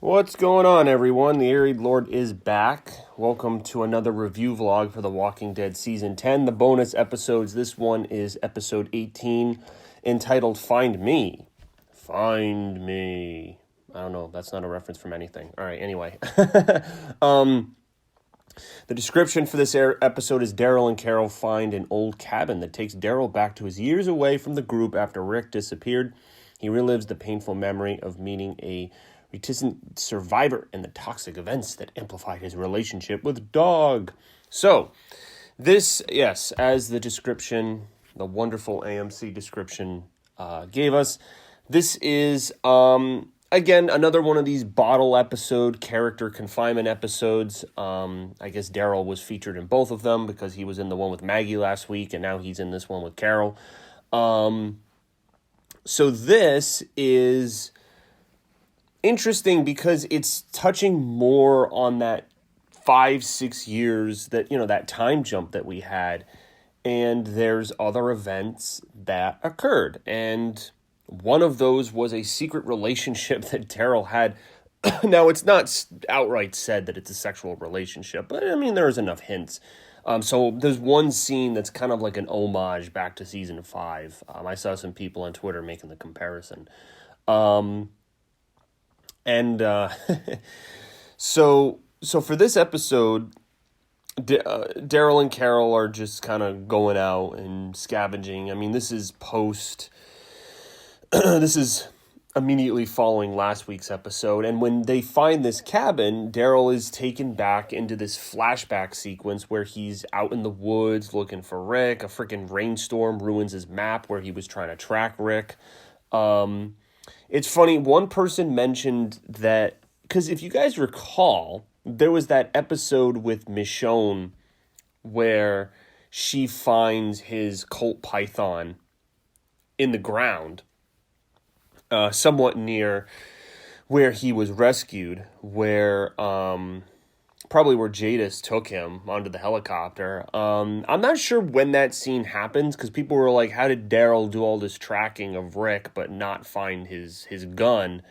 What's going on, everyone? The Arid Lord is back. Welcome to another review vlog for The Walking Dead Season 10, the bonus episodes. This one is episode 18, entitled Find Me. Find Me. I don't know, that's not a reference from anything. All right, anyway. The description for this episode is Daryl and Carol find an old cabin that takes Daryl back to his years away from the group after Rick disappeared. He relives the painful memory of meeting a reticent survivor and the toxic events that amplified his relationship with Dog. So, this, yes, as the description, the wonderful AMC description gave us, this is, again, another one of these bottle episode, character confinement episodes. I guess Daryl was featured in both of them because he was in the one with Maggie last week, and now he's in this one with Carol. So this is interesting because it's touching more on that 5-6 years that, that time jump that we had. And there's other events that occurred. And one of those was a secret relationship that Daryl had. Now, it's not outright said that it's a sexual relationship, but I mean, there's enough hints. So there's one scene that's kind of like an homage back to season 5. I saw some people on Twitter making the comparison. So for this episode, Daryl and Carol are just kind of going out and scavenging. I mean, this is this is immediately following last week's episode. And when they find this cabin, Daryl is taken back into this flashback sequence where he's out in the woods looking for Rick. A freaking rainstorm ruins his map where he was trying to track Rick. It's funny, one person mentioned that, because if you guys recall, there was that episode with Michonne where she finds his Colt Python in the ground, somewhat near where he was rescued, where probably where Jadis took him onto the helicopter. I'm not sure when that scene happens, because people were like, how did Daryl do all this tracking of Rick but not find his gun?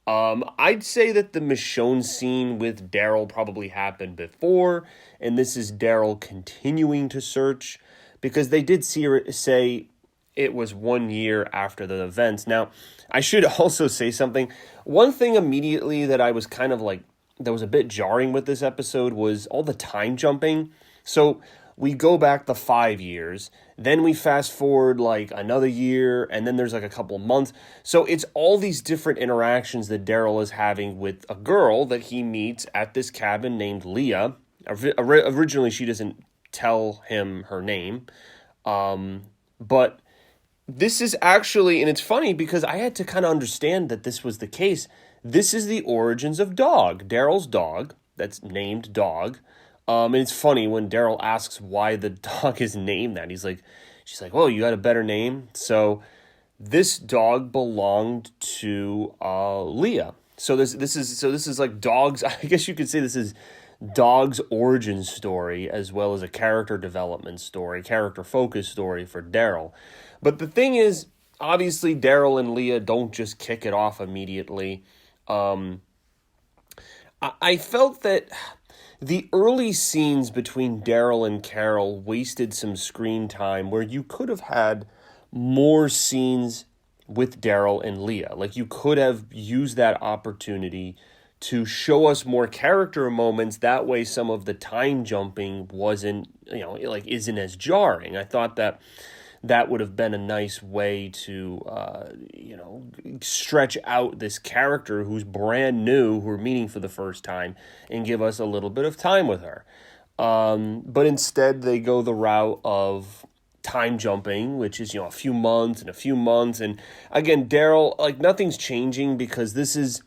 I'd say that the Michonne scene with Daryl probably happened before, and this is Daryl continuing to search, because they did say it was 1 year after the events. Now, I should also say something. One thing immediately that I was kind of like, that was a bit jarring with this episode was all the time jumping. So we go back the 5 years, then we fast forward like another year, and then there's like a couple months. So it's all these different interactions that Daryl is having with a girl that he meets at this cabin named Leah. Originally, she doesn't tell him her name, but this is actually, and it's funny because I had to kind of understand that this was the case. This is the origins of Dog, Daryl's dog, that's named Dog. And it's funny when Daryl asks why the dog is named that. She's like, well, you got a better name. So this dog belonged to Leah. So this is like Dog's, I guess you could say this is Dog's origin story, as well as a character development story, character focus story for Daryl. But the thing is, obviously Daryl and Leah don't just kick it off immediately. I felt that the early scenes between Daryl and Carol wasted some screen time where you could have had more scenes with Daryl and Leah. Like, you could have used that opportunity to show us more character moments. That way some of the time jumping isn't as jarring. I thought that would have been a nice way to, stretch out this character who's brand new, who we're meeting for the first time, and give us a little bit of time with her. But instead, they go the route of time jumping, which is, a few months and a few months. And again, Daryl, like, nothing's changing because this is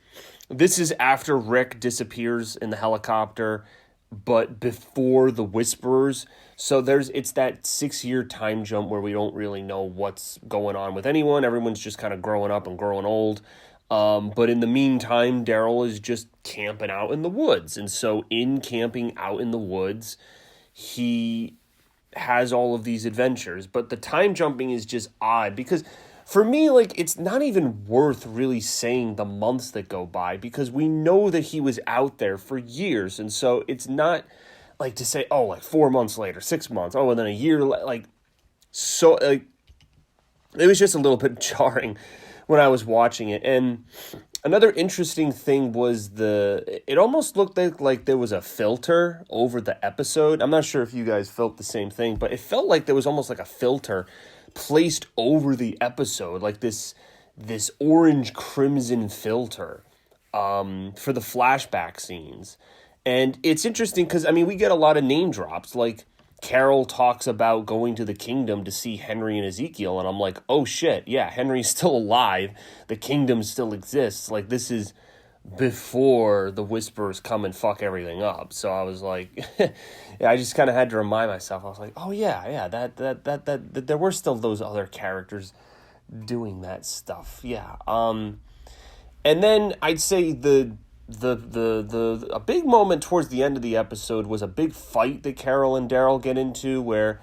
after Rick disappears in the helicopter, but before the Whisperers. So it's that 6-year time jump where we don't really know what's going on with anyone. Everyone's just kind of growing up and growing old. But in the meantime, Daryl is just camping out in the woods. And so in camping out in the woods, he has all of these adventures. But the time jumping is just odd because for me, like, it's not even worth really saying the months that go by because we know that he was out there for years. And so it's not like to say, oh, like 4 months later, 6 months, oh, and then a year, like, so, like, it was just a little bit jarring when I was watching it. And another interesting thing was it almost looked like there was a filter over the episode. I'm not sure if you guys felt the same thing, but it felt like there was almost like a filter placed over the episode, like this orange crimson filter for the flashback scenes. And it's interesting because, I mean, we get a lot of name drops, like Carol talks about going to the kingdom to see Henry and Ezekiel, and I'm like, oh shit, yeah, Henry's still alive, the kingdom still exists, like this is before the Whisperers come and fuck everything up. So I was like, yeah, I just kind of had to remind myself, I was like, oh yeah, that there were still those other characters doing that stuff, yeah. And then I'd say a big moment towards the end of the episode was a big fight that Carol and Daryl get into where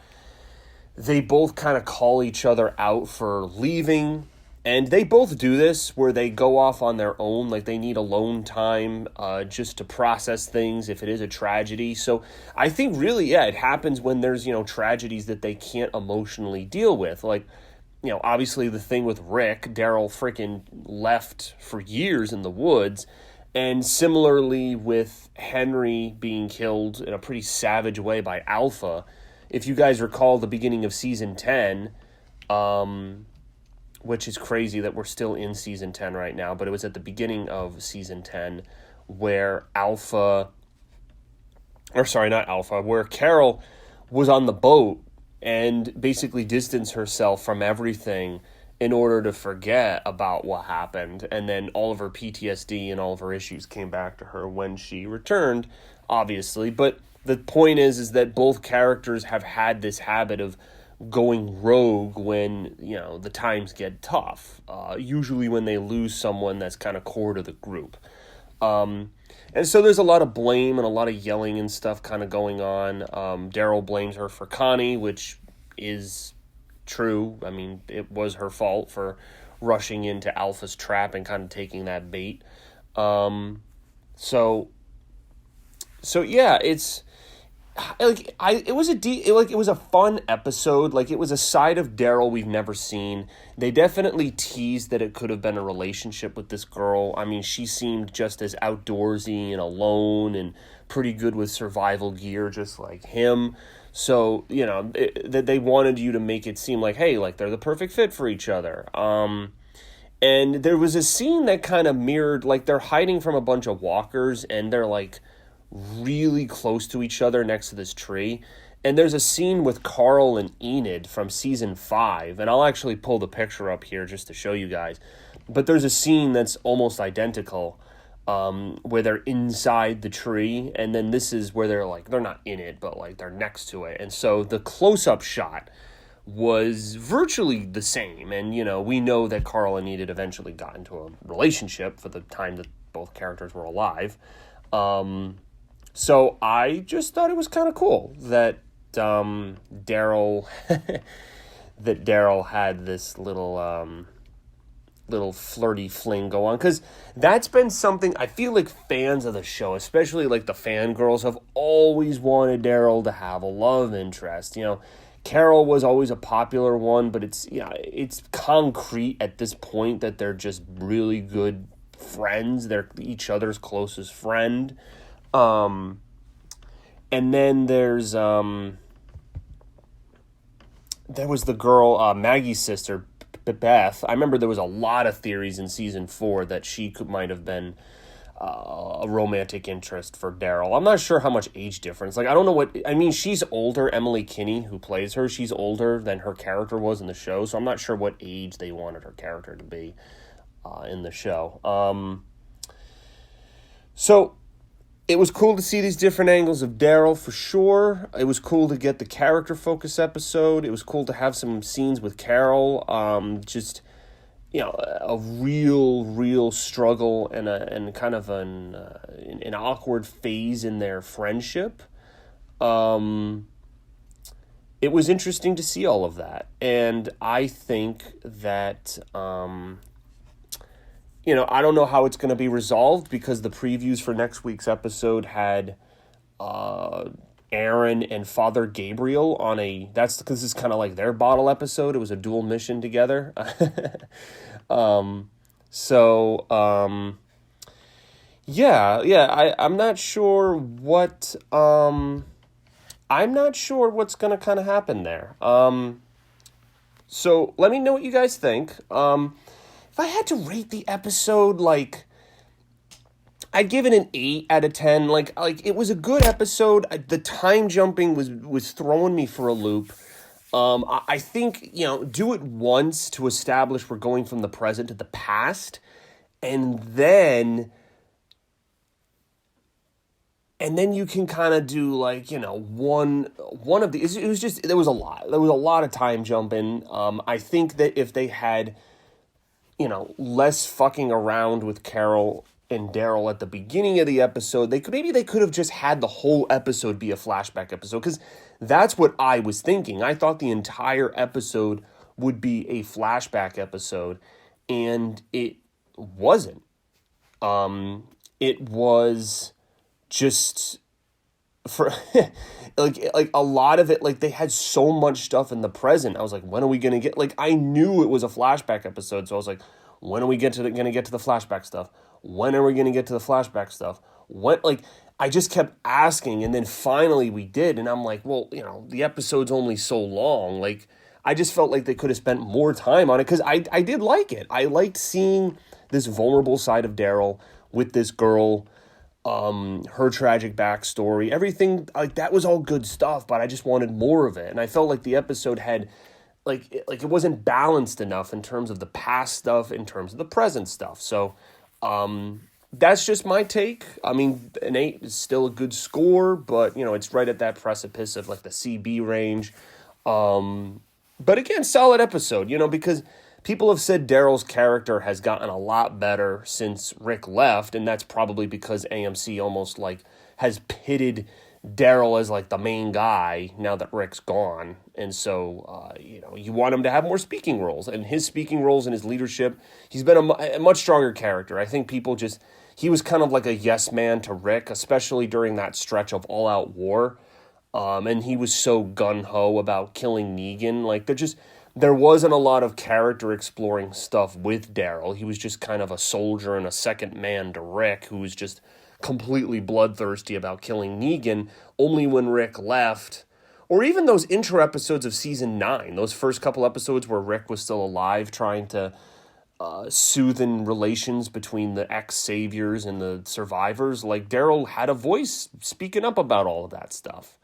they both kind of call each other out for leaving. And they both do this where they go off on their own, like they need alone time just to process things if it is a tragedy. So I think really, yeah, it happens when there's, tragedies that they can't emotionally deal with. Like, obviously the thing with Rick, Daryl freaking left for years in the woods. And similarly with Henry being killed in a pretty savage way by Alpha. If you guys recall the beginning of season 10, which is crazy that we're still in season 10 right now, but it was at the beginning of season 10 where where Carol was on the boat and basically distanced herself from everything in order to forget about what happened. And then all of her PTSD and all of her issues came back to her when she returned, obviously. But the point is that both characters have had this habit of going rogue when, the times get tough. Usually when they lose someone that's kind of core to the group. And so there's a lot of blame and a lot of yelling and stuff kind of going on. Daryl blames her for Connie, which is true. I mean, it was her fault for rushing into Alpha's trap and kind of taking that bait. So yeah, it's like it was a fun episode. Like, it was a side of Daryl we've never seen. They definitely teased that it could have been a relationship with this girl. I mean, she seemed just as outdoorsy and alone and pretty good with survival gear, just like him. So, that they wanted you to make it seem like, hey, like they're the perfect fit for each other. And there was a scene that kind of mirrored, like they're hiding from a bunch of walkers and they're like really close to each other next to this tree. And there's a scene with Carl and Enid from season 5. And I'll actually pull the picture up here just to show you guys. But there's a scene that's almost identical. Where they're inside the tree, and then this is where they're not in it, but like they're next to it. And so the close-up shot was virtually the same. And, we know that Carl and Enid eventually got into a relationship for the time that both characters were alive. So I just thought it was kind of cool that Daryl had this little flirty fling go on, because that's been something I feel like fans of the show, especially like the fangirls, have always wanted Daryl to have a love interest. Carol was always a popular one, but it's concrete at this point that they're just really good friends. They're each other's closest friend. And then there was the girl, Maggie's sister, Beth. I remember there was a lot of theories in season 4 that she might have been a romantic interest for Daryl. I'm not sure how much age difference. Like, I don't know she's older. Emily Kinney, who plays her, she's older than her character was in the show, so I'm not sure what age they wanted her character to be in the show. So it was cool to see these different angles of Daryl, for sure. It was cool to get the character focus episode. It was cool to have some scenes with Carol. Just, a real struggle and kind of an awkward phase in their friendship. And it was interesting to see all of that. And I think that, I don't know how it's going to be resolved because the previews for next week's episode had Aaron and Father Gabriel on that's because it's kind of like their bottle episode. It was a dual mission together. So, I'm not sure what's going to kind of happen there. So let me know what you guys think. If I had to rate the episode, like, I'd give it an 8 out of 10. Like it was a good episode. The time jumping was throwing me for a loop. I think, do it once to establish we're going from the present to the past, and then you can kind of do like, one of these. It was just, there was a lot of time jumping. I think that if they had, less fucking around with Carol and Daryl at the beginning of the episode, they could have just had the whole episode be a flashback episode, because that's what I was thinking. I thought the entire episode would be a flashback episode, and it wasn't. It was just for like a lot of it, like they had so much stuff in the present. I was like, when are we gonna get, like, I knew it was a flashback episode, so I was like, when are we gonna get to the flashback stuff? When are we gonna get to the flashback stuff? What, like, I just kept asking, and then finally we did, and I'm like, well, the episode's only so long. Like, I just felt like they could have spent more time on it, because I did like it. I liked seeing this vulnerable side of Daryl with this girl, her tragic backstory, everything, like, that was all good stuff, but I just wanted more of it. And I felt like the episode had, like it wasn't balanced enough in terms of the past stuff, in terms of the present stuff. So, that's just my take. I mean, an 8 is still a good score, but, it's right at that precipice of, like, the CB range. But again, solid episode, because people have said Daryl's character has gotten a lot better since Rick left, and that's probably because AMC almost, like, has pitted Daryl as, like, the main guy now that Rick's gone. And so, you want him to have more speaking roles, and his speaking roles and his leadership, he's been a much stronger character. I think he was kind of like a yes man to Rick, especially during that stretch of all-out war. And he was so gun-ho about killing Negan. Like, there wasn't a lot of character exploring stuff with Daryl. He was just kind of a soldier and a second man to Rick, who was just completely bloodthirsty about killing Negan. Only when Rick left, or even those intro episodes of season 9, those first couple episodes where Rick was still alive, trying to soothe relations between the ex-saviors and the survivors, like, Daryl had a voice speaking up about all of that stuff.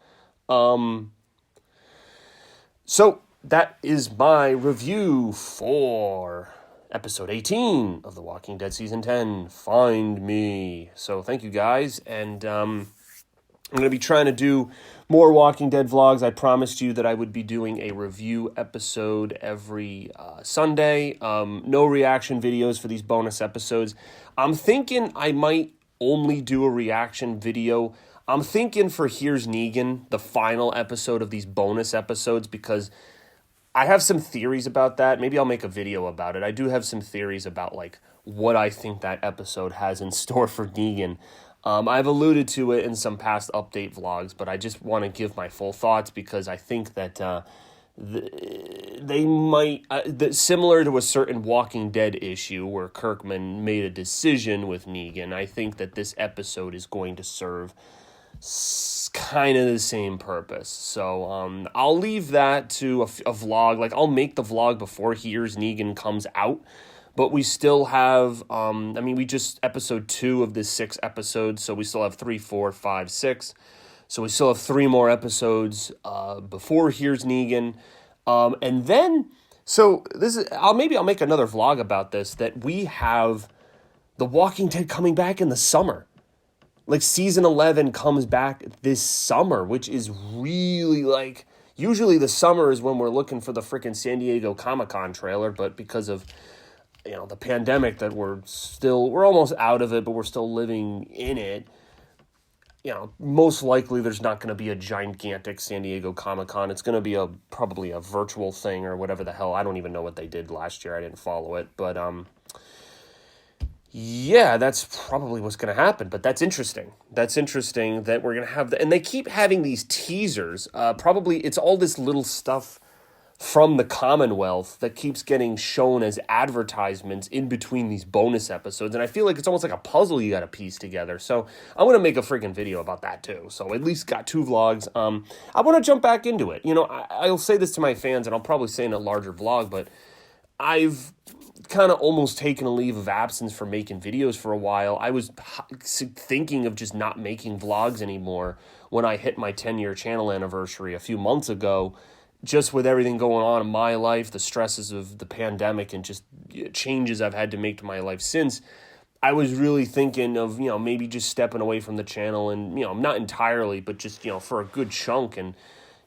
So that is my review for episode 18 of The Walking Dead Season 10, Find Me. So thank you guys, and I'm going to be trying to do more Walking Dead vlogs. I promised you that I would be doing a review episode every Sunday. No reaction videos for these bonus episodes. I'm thinking I might only do a reaction video. I'm thinking for Here's Negan, the final episode of these bonus episodes, because I have some theories about that. Maybe I'll make a video about it. I do have some theories about, like, what I think that episode has in store for Negan. I've alluded to it in some past update vlogs, but I just want to give my full thoughts, because I think that they might, similar to a certain Walking Dead issue where Kirkman made a decision with Negan, I think that this episode is going to serve kind of the same purpose. So I'll leave that to a vlog. Like, I'll make the vlog before Here's Negan comes out, but we still have, we just episode 2 of this 6 episodes, so we still have 3, 4, 5, 6. So we still have 3 more episodes before Here's Negan. And then, so I'll make another vlog about this, that we have The Walking Dead coming back in the summer. Like, season 11 comes back this summer, which is really, like, usually the summer is when we're looking for the freaking San Diego Comic-Con trailer, but because of, the pandemic that we're almost out of it, but we're still living in it, most likely there's not going to be a gigantic San Diego Comic-Con. It's going to be probably a virtual thing or whatever the hell. I don't even know what they did last year. I didn't follow it, but yeah, that's probably what's going to happen. But that's interesting. That's interesting that we're going to have and they keep having these teasers. Probably it's all this little stuff from the Commonwealth that keeps getting shown as advertisements in between these bonus episodes. And I feel like it's almost like a puzzle you got to piece together. So I'm going to make a freaking video about that too. So at least got 2 vlogs. I want to jump back into it. I'll say this to my fans, and I'll probably say in a larger vlog, but I've kind of almost taken a leave of absence for making videos for a while. I was thinking of just not making vlogs anymore when I hit my 10-year channel anniversary a few months ago. Just with everything going on in my life, the stresses of the pandemic and just changes I've had to make to my life since, I was really thinking of, maybe just stepping away from the channel and, not entirely, but just, for a good chunk. And,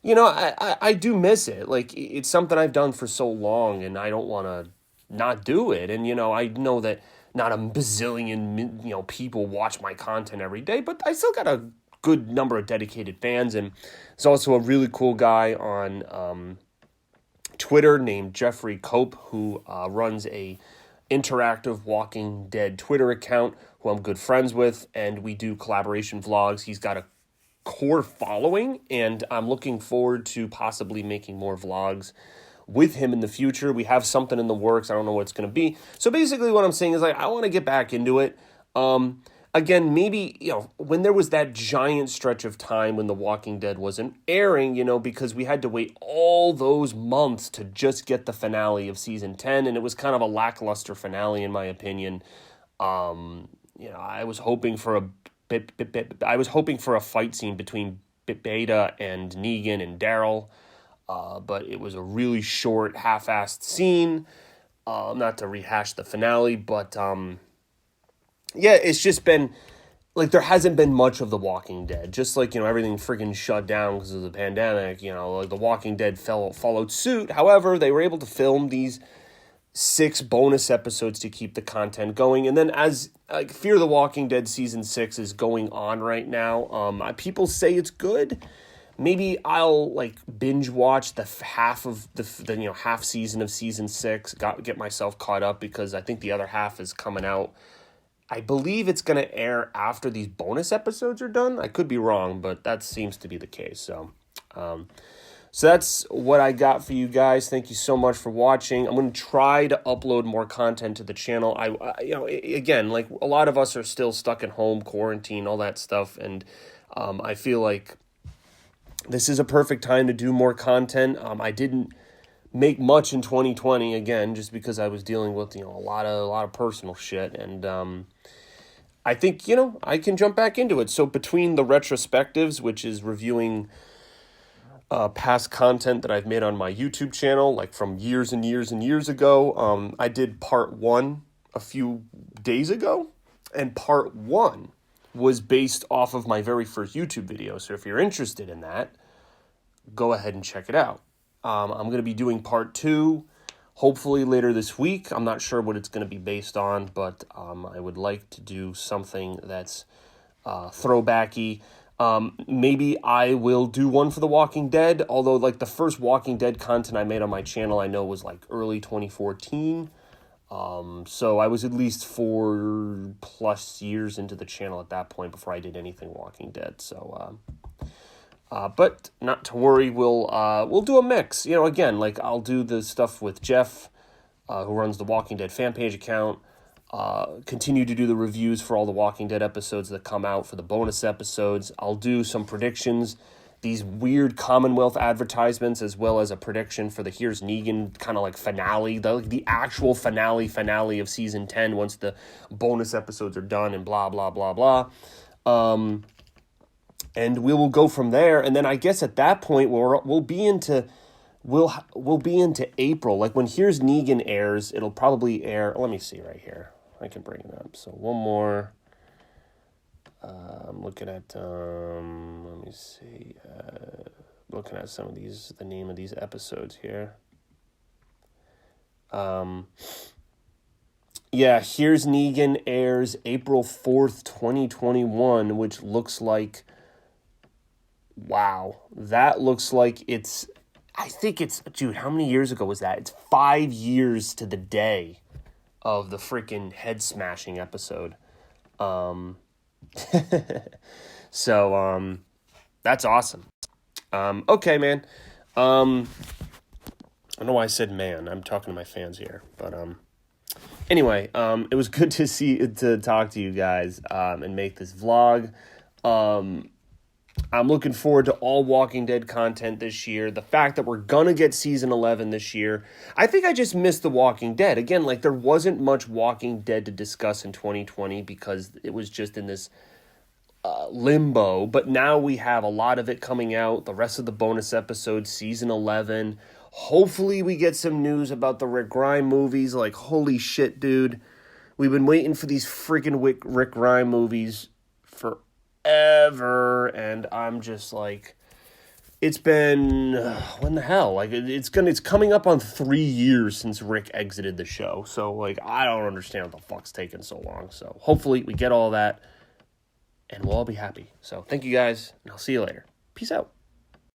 I do miss it. Like, it's something I've done for so long, and I don't want to not do it. And, I know that not a bazillion, people watch my content every day, but I still got a good number of dedicated fans. And there's also a really cool guy on Twitter named Jeffrey Cope, who runs a interactive Walking Dead Twitter account, who I'm good friends with, and we do collaboration vlogs. He's got a core following, and I'm looking forward to possibly making more vlogs with him in the future. We have something in the works. I don't know what it's going to be. So basically what I'm saying is, I want to get back into it. Again, maybe, when there was that giant stretch of time when The Walking Dead wasn't airing, because we had to wait all those months to just get the finale of season 10, and it was kind of a lackluster finale in my opinion. I was hoping for a fight scene between Beta and Negan and Daryl, but it was a really short, half-assed scene. Not to rehash the finale, but yeah, it's just been, like, there hasn't been much of The Walking Dead. Just like, everything friggin' shut down because of the pandemic, like The Walking Dead followed suit. However, they were able to film these 6 bonus episodes to keep the content going. And then as, Fear the Walking Dead Season 6 is going on right now, people say it's good. Maybe I'll, binge watch the half of the half season of Season 6, get myself caught up, because I think the other half is coming out. I believe it's going to air after these bonus episodes are done. I could be wrong, but that seems to be the case. So that's what I got for you guys. Thank you so much for watching. I'm going to try to upload more content to the channel. Again, like, a lot of us are still stuck at home, quarantine, all that stuff. And I feel like this is a perfect time to do more content. I didn't make much in 2020, again, just because I was dealing with, a lot of personal shit. And I think, I can jump back into it. So between the retrospectives, which is reviewing past content that I've made on my YouTube channel, like from years and years and years ago, I did part 1 a few days ago, and part 1 was based off of my very first YouTube video. So if you're interested in that, go ahead and check it out. I'm going to be doing part 2, hopefully later this week. I'm not sure what it's going to be based on, but I would like to do something that's throwbacky. Maybe I will do one for The Walking Dead, although, the first Walking Dead content I made on my channel, I know was, early 2014. So I was at least 4+ years into the channel at that point before I did anything Walking Dead. So, but not to worry, we'll do a mix. Again, I'll do the stuff with Jeff, who runs the Walking Dead fan page account. Continue to do the reviews for all the Walking Dead episodes that come out for the bonus episodes. I'll do some predictions, these weird Commonwealth advertisements, as well as a prediction for the Here's Negan kind of finale, the actual finale of season 10 once the bonus episodes are done, and blah, blah, blah, blah. And we will go from there. And then I guess at that point we'll be into April. When Here's Negan airs, it'll probably air. Let me see right here. I can bring it up. So one more. I'm looking at. Let me see. Looking at some of these. The name of these episodes here. Yeah, Here's Negan airs April 4th, 2021, which looks like, wow, that looks like it's, I think it's, dude, how many years ago was that? It's 5 years to the day of the freaking head smashing episode. Um, so, that's awesome. Okay, man. I don't know why I said man. I'm talking to my fans here, but anyway, it was good to talk to you guys and make this vlog. I'm looking forward to all Walking Dead content this year. The fact that we're gonna get season 11 this year. I think I just missed The Walking Dead. Again, like there wasn't much Walking Dead to discuss in 2020 because it was just in this limbo, but now we have a lot of it coming out. The rest of the bonus episodes, season 11. Hopefully we get some news about the Rick Grimes movies. Like, holy shit, dude. We've been waiting for these freaking Rick Grimes movies forever, and I'm just like, it's been when the hell? Like it's coming up on 3 years since Rick exited the show. So like I don't understand what the fuck's taking so long. So hopefully we get all that and we'll all be happy. So thank you guys, and I'll see you later. Peace out.